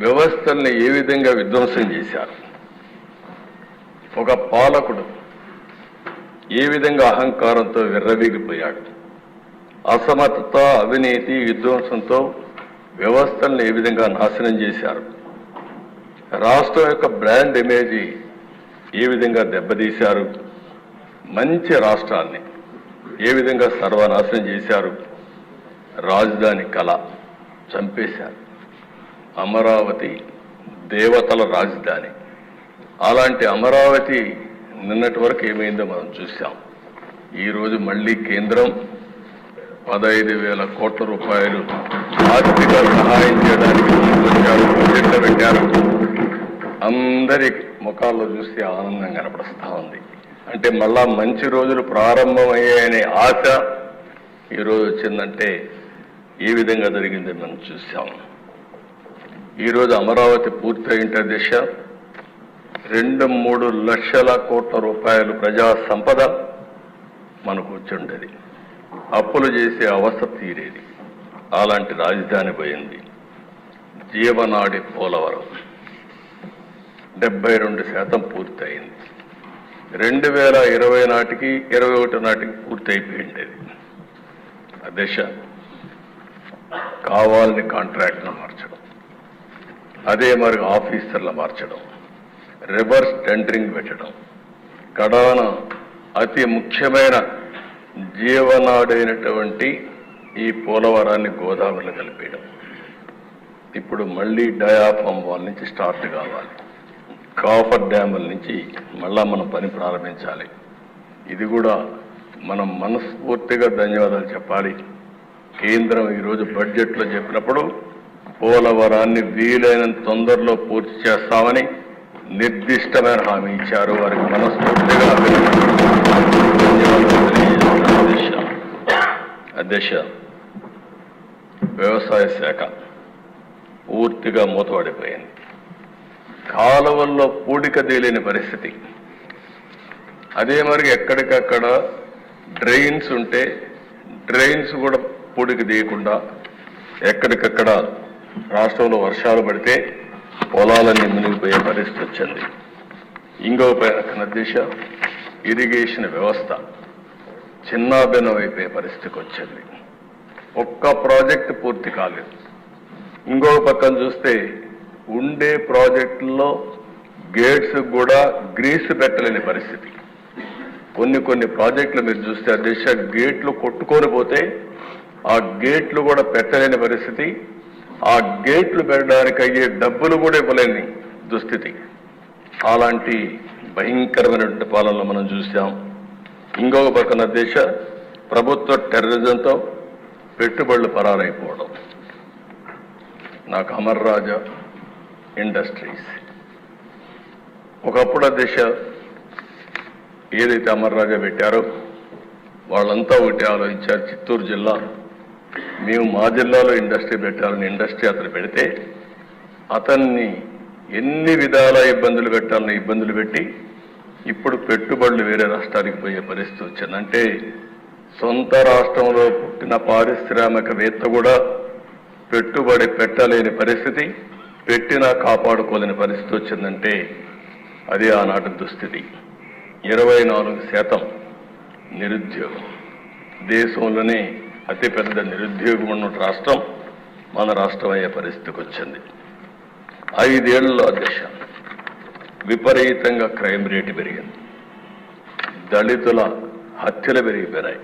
వ్యవస్థల్ని ఏ విధంగా విధ్వంసం చేశారు, ఒక పాలకుడు ఏ విధంగా అహంకారంతో విర్రవీగిపోయాడు, అసమర్థత, అవినీతి, విధ్వంసంతో వ్యవస్థల్ని ఏ విధంగా నాశనం చేశారు, రాష్ట్రం యొక్క బ్రాండ్ ఇమేజ్ ఏ విధంగా దెబ్బతీశారు, మంచి రాష్ట్రాన్ని ఏ విధంగా సర్వనాశనం చేశారు, రాజధాని కళ చంపేశారు. అమరావతి దేవతల రాజధాని. అలాంటి అమరావతి నిన్నటి వరకు ఏమైందో మనం చూసాం. ఈరోజు మళ్ళీ కేంద్రం 15,000 కోట్ల రూపాయలు ఆర్థిక సహాయం చేయడానికి ముందుకొచ్చారు, బడ్జెట్లో పెట్టారు. అందరి ముఖాల్లో చూస్తే ఆనందం కనపడుస్తూ ఉంది. అంటే మళ్ళా మంచి రోజులు ప్రారంభమయ్యాయనే ఆశ ఈరోజు వచ్చిందంటే ఏ విధంగా జరిగిందని మనం చూసాం. ఈరోజు అమరావతి పూర్తయింటే దిశ 2-3 లక్షల కోట్ల రూపాయలు ప్రజా సంపద మనకు వచ్చుండేది. అప్పులు చేసే అవస్థ తీరేది. అలాంటి రాజధాని పోయింది. జీవనాడి పోలవరం 72% పూర్తయింది. 2020 నాటికి 21 నాటికి పూర్తయిపోయింది. ఆ దిశ కావాలని కాంట్రాక్ట్ను మార్చడం, అదే మరి ఆఫీసర్లు మార్చడం, రివర్స్ టెండరింగ్ పెట్టడం, కడాన అతి ముఖ్యమైన జీవనాడైనటువంటి ఈ పోలవరాన్ని గోదావరిలో కలిపేయడం. ఇప్పుడు మళ్ళీ డయాఫామ్ వాల్ నుంచి స్టార్ట్ కావాలి. కాఫర్ డ్యాముల నుంచి మళ్ళా మనం పని ప్రారంభించాలి. ఇది కూడా మనం మనస్ఫూర్తిగా ధన్యవాదాలు చెప్పాలి. కేంద్రం ఈరోజు బడ్జెట్లో చెప్పినప్పుడు పోలవరాన్ని వీలైనంత తొందరలో పూర్తి చేస్తామని నిర్దిష్టమైన హామీ ఇచ్చారు. వారికి మనస్ఫూర్తిగా అధ్యక్ష, వ్యవసాయ శాఖ పూర్తిగా మూతపడిపోయింది. కాలువల్లో పూడిక తేలిన పరిస్థితి. అదే మరి ఎక్కడికక్కడ డ్రైన్స్ ఉంటే డ్రైన్స్ కూడా పూడిక తీయకుండా ఎక్కడికక్కడ రాష్ట్రంలో వర్షాలు పడితే పొలాలన్నీ మునిగిపోయే పరిస్థితి వచ్చింది. ఇంకో పైన దిశ ఇరిగేషన్ వ్యవస్థ చిన్నాభిన్నమైపోయే పరిస్థితికి వచ్చింది. ఒక్క ప్రాజెక్టు పూర్తి కాలేదు. ఇంకొక పక్కన చూస్తే ఉండే ప్రాజెక్టుల్లో గేట్స్ కూడా గ్రీస్ పెట్టలేని పరిస్థితి. కొన్ని ప్రాజెక్టులు మీరు చూస్తే ఆ దిశ గేట్లు కొట్టుకొని పోతే ఆ గేట్లు కూడా పెట్టలేని పరిస్థితి. ఆ గేట్లు పెట్టడానికి అయ్యే డబ్బులు కూడా ఇవ్వలేని దుస్థితి. అలాంటి భయంకరమైనటువంటి పాలనలో మనం చూసాం. ఇంకొక పక్కన దేశ ప్రభుత్వ టెర్రరిజంతో పెట్టుబడులు పరారైపోవడం. నాకు అమర్ రాజా ఇండస్ట్రీస్ ఒకప్పుడు దేశ ఏదైతే అమర్ రాజా పెట్టారో వాళ్ళంతా ఒకటి ఆలోచించారు. చిత్తూరు జిల్లా, మేము మా జిల్లాలో ఇండస్ట్రీ పెట్టాలని ఇండస్ట్రీ అతను పెడితే అతన్ని ఎన్ని విధాల ఇబ్బందులు పెట్టాలని ఇబ్బందులు పెట్టి ఇప్పుడు పెట్టుబడులు వేరే రాష్ట్రానికి పోయే పరిస్థితి వచ్చింది. అంటే సొంత రాష్ట్రంలో పుట్టిన పారిశ్రామికవేత్త కూడా పెట్టుబడి పెట్టలేని పరిస్థితి, పెట్టినా కాపాడుకోలేని పరిస్థితి వచ్చిందంటే అది ఆనాటి దుస్థితి. 24% నిరుద్యోగం. దేశంలోనే అతిపెద్ద నిరుద్యోగం ఉన్న రాష్ట్రం మన రాష్ట్రం అయ్యే పరిస్థితికి వచ్చింది. 5 ఏళ్లలో అధ్యక్ష విపరీతంగా క్రైమ్ రేటు పెరిగింది. దళితుల హత్యలు పెరిగిపోయినాయి.